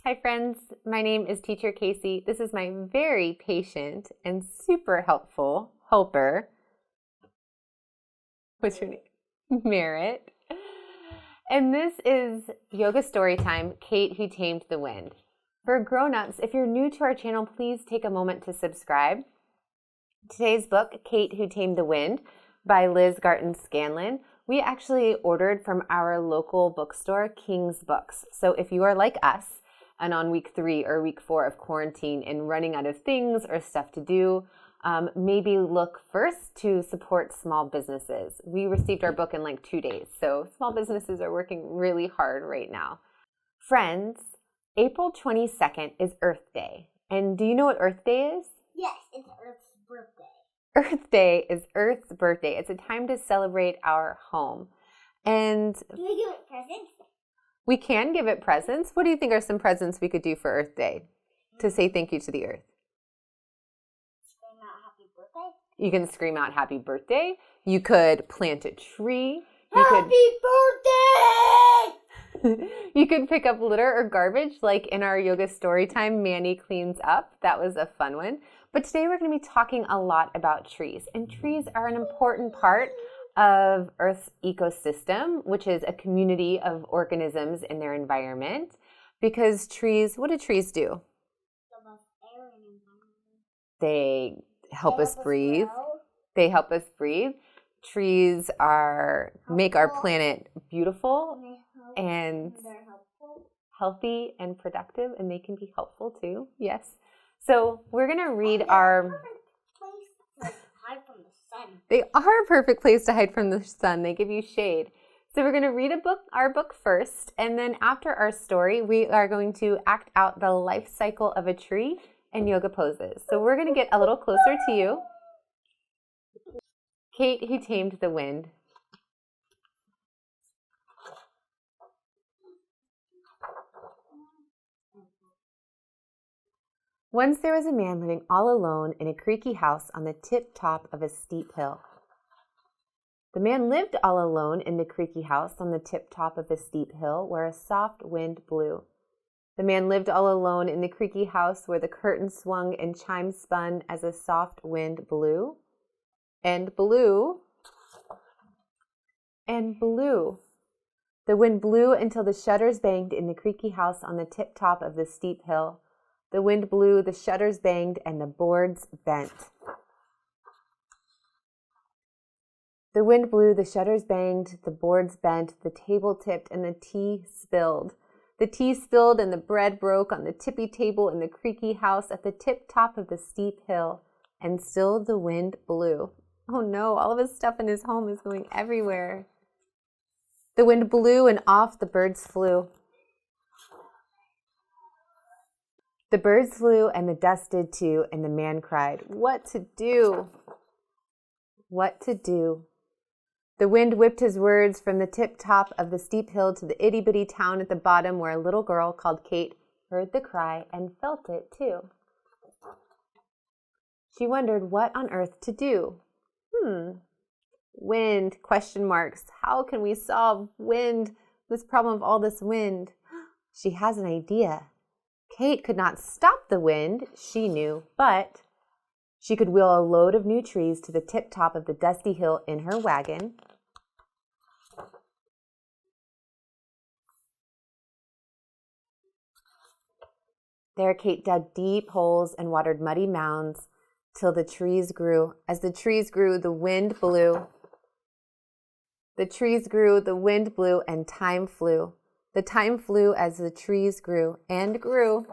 Hi friends, my name is Teacher Casey. This is my very patient and super helpful helper. What's your name? Merritt. And this is Yoga Storytime, Kate Who Tamed the Wind. For grown-ups, if you're new to our channel, please take a moment to subscribe. Today's book, Kate Who Tamed the Wind, by Liz Garton Scanlon, we actually ordered from our local bookstore, King's Books. So if you are like us and on week 3 or week 4 of quarantine and running out of things or stuff to do, maybe look first to support small businesses. We received our book in like 2 days, so small businesses are working really hard right now. Friends, April 22nd is Earth Day. And do you know what Earth Day is? Yes, it's Earth's birthday. Earth Day is Earth's birthday. It's a time to celebrate our home. And do we give it presents? We can give it presents. What do you think are some presents we could do for Earth Day to say thank you to the Earth? Scream out happy birthday. You can scream out happy birthday. You could plant a tree. Happy birthday! You could pick up litter or garbage, like in our yoga story time, Manny cleans up. That was a fun one. But today we're going to be talking a lot about trees. And trees are an important part of Earth's ecosystem, which is a community of organisms in their environment. Because trees, what do trees do? They help us breathe. They help us breathe. Trees make our planet beautiful and healthy and productive, and they can be helpful too. Yes. So we're going to read our... Hide from the sun. They are a perfect place to hide from the sun. They give you shade. So we're going to read our book first, and then after our story, we are going to act out the life cycle of a tree and yoga poses. So we're going to get a little closer to you. Kate Who Tamed the Wind. Once there was a man living all alone in a creaky house on the tip-top of a steep hill. The man lived all alone in the creaky house on the tip-top of a steep hill where a soft wind blew. The man lived all alone in the creaky house where the curtain swung and chimes spun as a soft wind blew. And blew. And blew. The wind blew until the shutters banged in the creaky house on the tip-top of the steep hill. The wind blew, the shutters banged, and the boards bent. The wind blew, the shutters banged, the boards bent, the table tipped, and the tea spilled. The tea spilled and the bread broke on the tippy table in the creaky house at the tip-top of the steep hill. And still the wind blew. Oh no, all of his stuff in his home is going everywhere. The wind blew and off the birds flew. The birds flew and the dust did too, and the man cried, "What to do? What to do?" The wind whipped his words from the tip-top of the steep hill to the itty-bitty town at the bottom where a little girl called Kate heard the cry and felt it too. She wondered what on earth to do. Wind, question marks. How can we solve this problem of all this wind? She has an idea. Kate could not stop the wind, she knew, but she could wheel a load of new trees to the tip-top of the dusty hill in her wagon. There Kate dug deep holes and watered muddy mounds till the trees grew. As the trees grew, the wind blew. The trees grew, the wind blew, and time flew. The time flew as the trees grew and grew.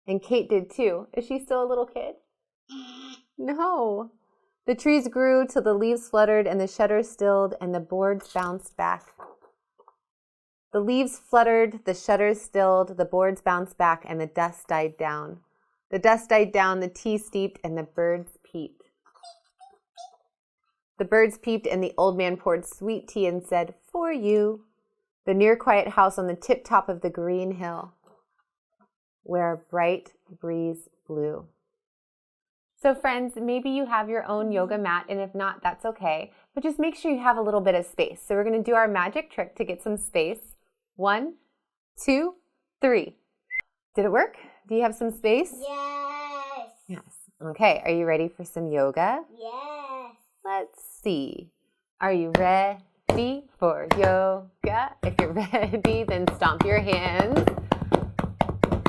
And Kate did too. Is she still a little kid? No. The trees grew till the leaves fluttered and the shutters stilled and the boards bounced back. The leaves fluttered, the shutters stilled, the boards bounced back, and the dust died down. The dust died down, the tea steeped, and the birds peeped. The birds peeped, and the old man poured sweet tea and said, "For you." The near quiet house on the tip-top of the green hill, where a bright breeze blew. So friends, maybe you have your own yoga mat, and if not, that's okay. But just make sure you have a little bit of space. So we're going to do our magic trick to get some space. 1, 2, 3. Did it work? Do you have some space? Yes. Yes. Okay, are you ready for some yoga? Yes. Let's see. Are you ready for yoga? If you're ready, then stomp your hands.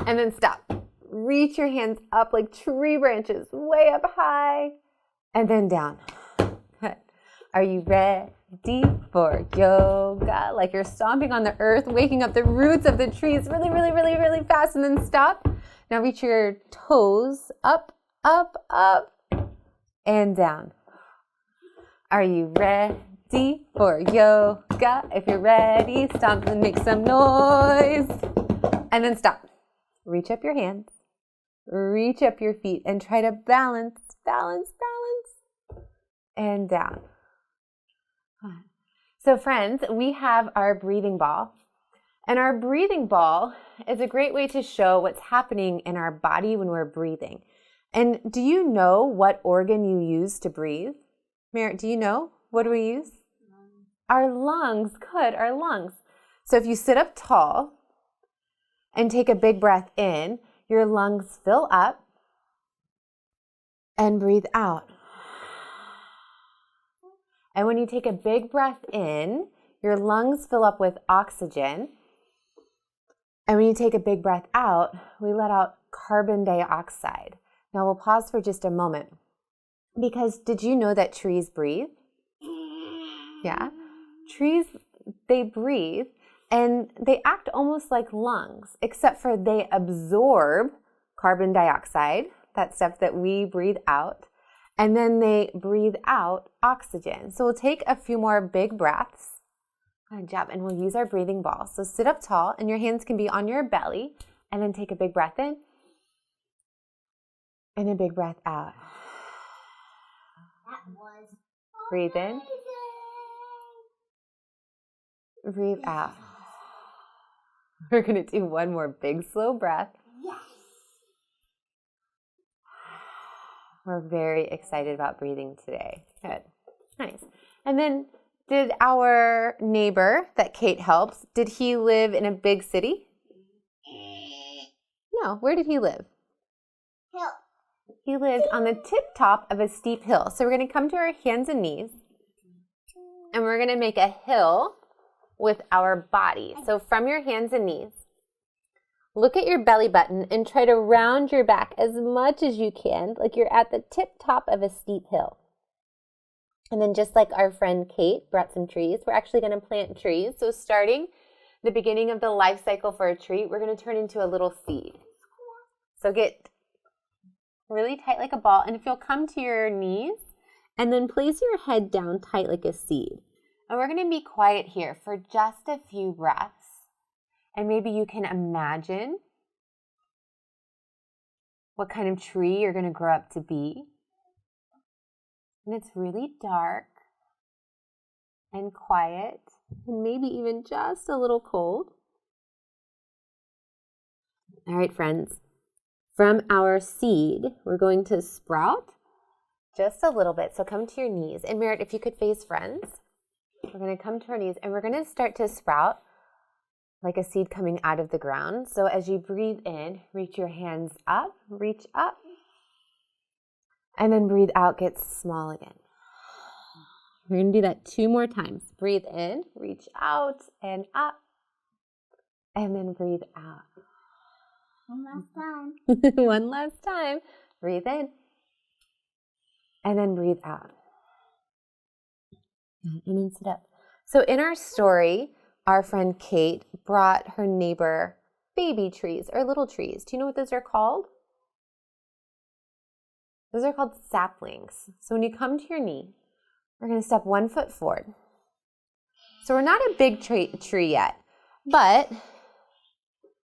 And then stop. Reach your hands up like tree branches, way up high. And then down. Good. Are you ready for yoga? Like you're stomping on the earth, waking up the roots of the trees really, really, really, really fast. And then stop. Now reach your toes up, up, up, and down. Are you ready for yoga? If you're ready, stomp and make some noise. And then stop. Reach up your hands. Reach up your feet and try to balance, balance, balance. And down. So friends, we have our breathing ball. And our breathing ball is a great way to show what's happening in our body when we're breathing. And do you know what organ you use to breathe? Merritt, do you know? What do we use? Our lungs. Good, our lungs. So if you sit up tall and take a big breath in, your lungs fill up and breathe out. And when you take a big breath in, your lungs fill up with oxygen. And when you take a big breath out, we let out carbon dioxide. Now we'll pause for just a moment because did you know that trees breathe? Yeah. Trees, they breathe and they act almost like lungs, except for they absorb carbon dioxide, that stuff that we breathe out, and then they breathe out oxygen. So we'll take a few more big breaths. Good job. And we'll use our breathing ball. So sit up tall and your hands can be on your belly and then take a big breath in and a big breath out. That was Breathe in. amazing. Breathe out. We're going to do one more big slow breath. Yes. We're very excited about breathing today. Good. Nice. And then did our neighbor that Kate helps, did he live in a big city? No. Where did he live? Hill. He lived on the tip top of a steep hill. So we're going to come to our hands and knees and we're going to make a hill with our body. So from your hands and knees, look at your belly button and try to round your back as much as you can, like you're at the tip top of a steep hill. And then just like our friend Kate brought some trees, we're actually going to plant trees. So starting the beginning of the life cycle for a tree, we're going to turn into a little seed. So get really tight like a ball. And if you'll come to your knees and then place your head down tight like a seed. And we're going to be quiet here for just a few breaths. And maybe you can imagine what kind of tree you're going to grow up to be. And it's really dark and quiet and maybe even just a little cold. All right, friends. From our seed, we're going to sprout just a little bit. So come to your knees. And Merritt, if you could face friends. We're going to come to our knees and we're going to start to sprout like a seed coming out of the ground. So as you breathe in, reach your hands up, reach up. And then breathe out, get small again. We're going to do that 2 more times. Breathe in, reach out and up. And then breathe out. One last time. One last time. Breathe in. And then breathe out. And then sit up. So in our story, our friend Kate brought her neighbor baby trees or little trees. Do you know what those are called? Those are called saplings. So when you come to your knee, we're going to step 1 foot forward. So we're not a big tree yet, but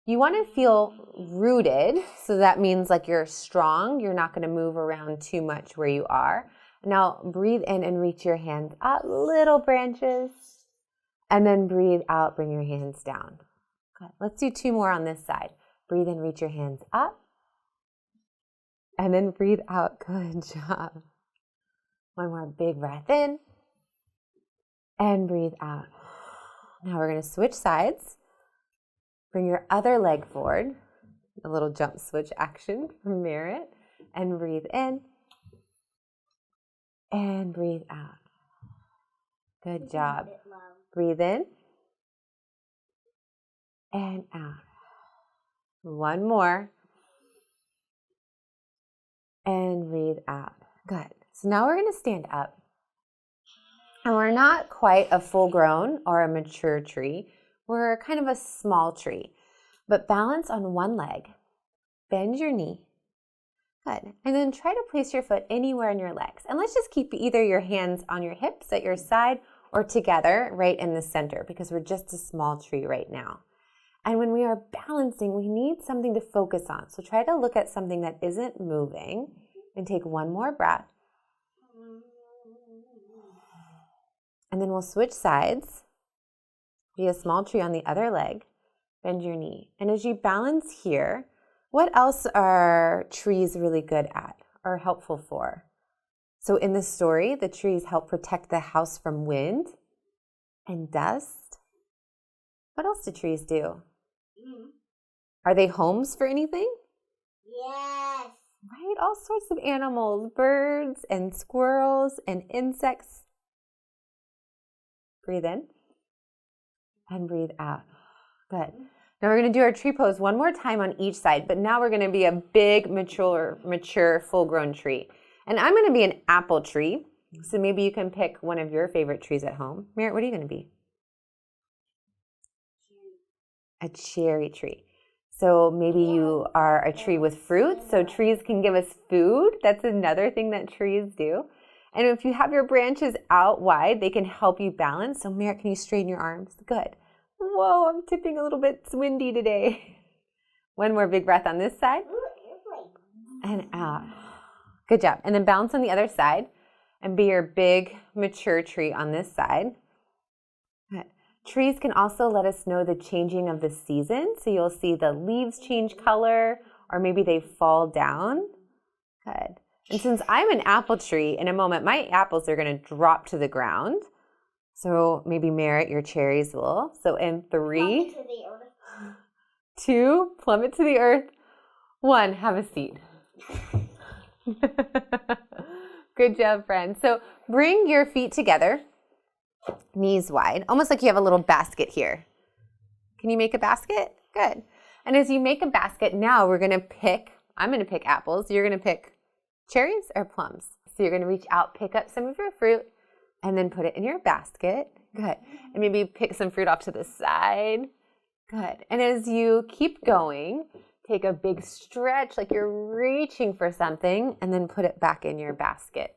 you want to feel rooted. So that means like you're strong. You're not going to move around too much where you are. Now breathe in and reach your hands up, little branches. And then breathe out, bring your hands down. Good. Let's do 2 more on this side. Breathe in, reach your hands up. And then breathe out. Good job. One more big breath in. And breathe out. Now we're going to switch sides. Bring your other leg forward. A little jump switch action from Merritt. And breathe in. And breathe out. Good job. Breathe in. And out. One more. And breathe out. Good. So now we're going to stand up. And we're not quite a full-grown or a mature tree. We're kind of a small tree. But balance on one leg. Bend your knee. Good. And then try to place your foot anywhere in your legs. And let's just keep either your hands on your hips at your side or together right in the center because we're just a small tree right now. And when we are balancing, we need something to focus on. So try to look at something that isn't moving and take one more breath. And then we'll switch sides. Be a small tree on the other leg. Bend your knee. And as you balance here, what else are trees really good at or helpful for? So in the story, the trees help protect the house from wind and dust. What else do trees do? Are they homes for anything? Yes. Right? All sorts of animals, birds and squirrels and insects. Breathe in and breathe out. Good. Now we're going to do our tree pose one more time on each side, but now we're going to be a big, mature, full-grown tree. And I'm going to be an apple tree, so maybe you can pick one of your favorite trees at home. Merritt, what are you going to be? A cherry tree. So maybe you are a tree with fruits, so trees can give us food. That's another thing that trees do. And if you have your branches out wide, they can help you balance. So Merritt, can you straighten your arms? Good. Whoa, I'm tipping a little bit. It's windy today. One more big breath on this side. And out. Good job. And then balance on the other side and be your big, mature tree on this side. Good. Trees can also let us know the changing of the season. So you'll see the leaves change color or maybe they fall down. Good. And since I'm an apple tree, in a moment, my apples are going to drop to the ground. So maybe Merritt, your cherries will. So in 3, 2, plummet to the earth. 1, have a seat. Good job, friends. So bring your feet together, knees wide, almost like you have a little basket here. Can you make a basket? Good. And as you make a basket, now we're going to pick, I'm going to pick apples. You're going to pick cherries or plums. So you're going to reach out, pick up some of your fruit, and then put it in your basket. Good. And maybe pick some fruit off to the side. Good. And as you keep going, take a big stretch like you're reaching for something and then put it back in your basket.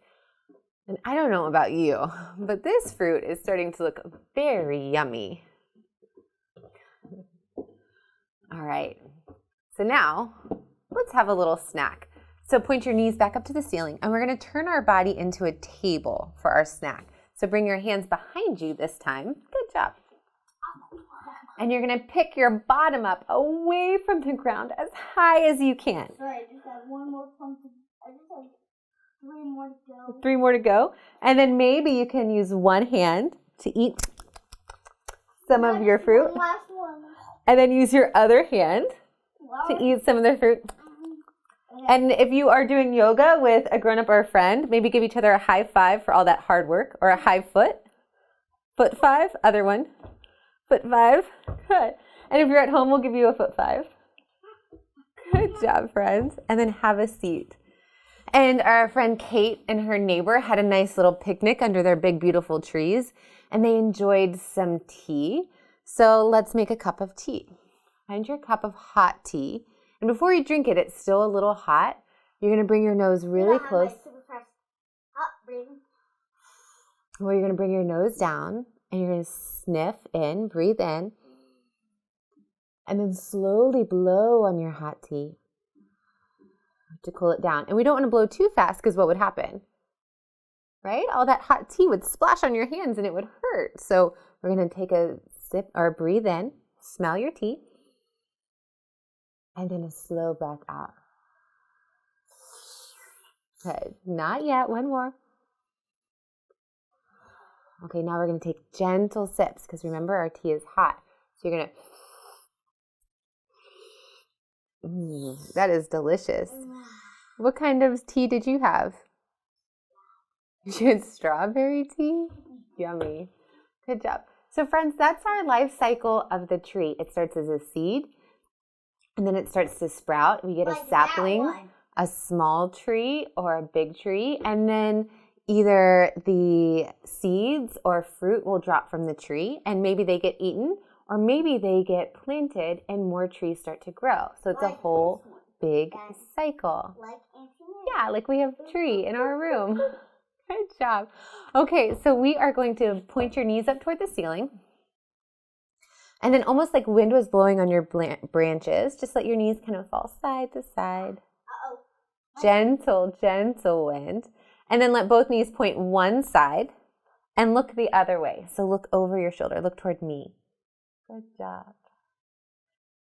And I don't know about you, but this fruit is starting to look very yummy. All right. So now let's have a little snack. So point your knees back up to the ceiling and we're going to turn our body into a table for our snack. So bring your hands behind you this time. Good job. And you're going to pick your bottom up away from the ground as high as you can. Sorry, I just have one more pumpkin. I just have 3 more to go. 3 more to go. And then maybe you can use one hand to eat some of your fruit. One last one. And then use your other hand to eat some of the fruit. And if you are doing yoga with a grown-up or a friend, maybe give each other a high five for all that hard work, or a high foot. Foot 5, other one. Foot 5. Good. And if you're at home, we'll give you a foot 5. Good job, friends. And then have a seat. And our friend Kate and her neighbor had a nice little picnic under their big, beautiful trees, and they enjoyed some tea. So let's make a cup of tea. Find your cup of hot tea. And before you drink it, it's still a little hot. You're going to bring your nose really close. Well, you're going to bring your nose down and you're going to sniff in, breathe in, and then slowly blow on your hot tea to cool it down. And we don't want to blow too fast because what would happen? Right? All that hot tea would splash on your hands and it would hurt. So we're going to take a sip or breathe in, smell your tea. And then a slow breath out. Good. Not yet. One more. Okay, now we're going to take gentle sips because remember our tea is hot. So you're going to That is delicious. What kind of tea did you have? You had strawberry tea? Yummy. Good job. So friends, that's our life cycle of the tree. It starts as a seed, and then it starts to sprout. We get a sapling, a small tree or a big tree, and then either the seeds or fruit will drop from the tree, and maybe they get eaten, or maybe they get planted and more trees start to grow. So it's a whole big cycle. Yeah, like we have a tree in our room. Good job. Okay, so we are going to point your knees up toward the ceiling. And then almost like wind was blowing on your branches, just let your knees kind of fall side to side. Gentle, gentle wind. And then let both knees point one side and look the other way. So look over your shoulder, look toward me. Good job.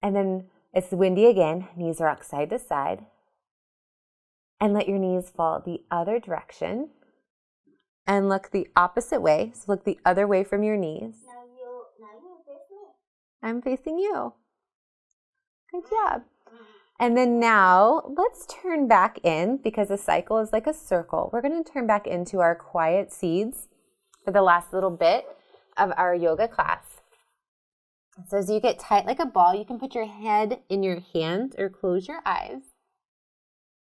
And then it's windy again. Knees rock side to side. And let your knees fall the other direction. And look the opposite way. So look the other way from your knees. Now you face me. I'm facing you. Good job. And then now let's turn back in, because a cycle is like a circle. We're going to turn back into our quiet seeds for the last little bit of our yoga class. So as you get tight like a ball, you can put your head in your hand or close your eyes.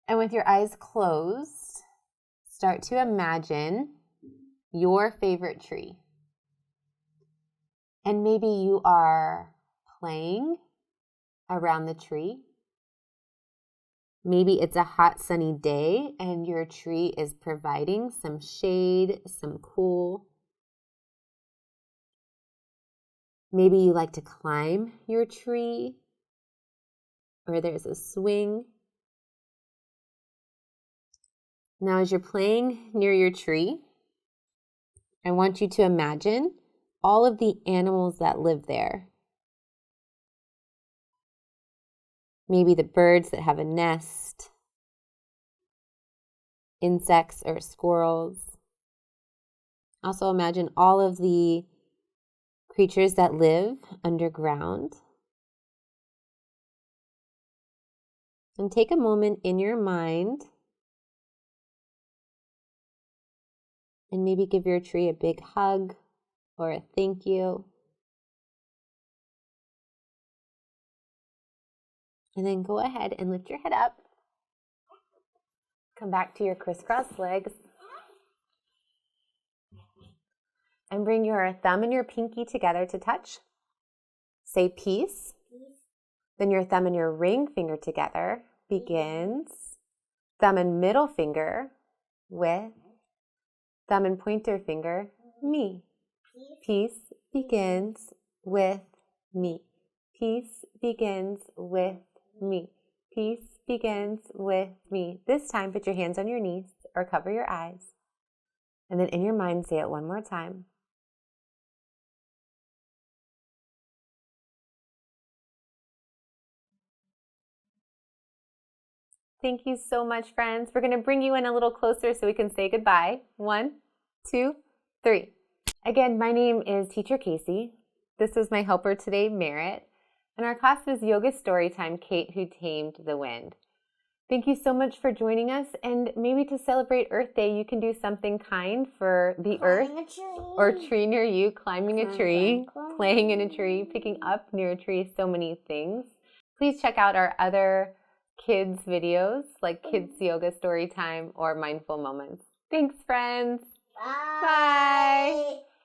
And with your eyes closed, start to imagine your favorite tree. And maybe you are playing around the tree. Maybe it's a hot sunny day and your tree is providing some shade, some cool. Maybe you like to climb your tree, or there's a swing. Now, as you're playing near your tree, I want you to imagine all of the animals that live there. Maybe the birds that have a nest, insects or squirrels. Also imagine all of the creatures that live underground. And take a moment in your mind and maybe give your tree a big hug or a thank you. And then go ahead and lift your head up. Come back to your crisscross legs. And bring your thumb and your pinky together to touch. Say peace. Then your thumb and your ring finger together begins. Thumb and middle finger with. Thumb and pointer finger, me. Peace begins with me. Peace begins with me. Peace begins with me. This time, put your hands on your knees or cover your eyes. And then in your mind, say it one more time. Thank you so much, friends. We're going to bring you in a little closer so we can say goodbye. 1, 2, 3. Again, my name is Teacher Casey. This was my helper today, Merritt. And our class was Yoga Storytime, Kate Who Tamed the Wind. Thank you so much for joining us. And maybe to celebrate Earth Day, you can do something kind for the earth or tree near you, climbing a tree, playing in a tree, picking up near a tree, so many things. Please check out our other kids videos like Kids Yoga Storytime or Mindful Moments. Thanks, friends. Bye. Bye.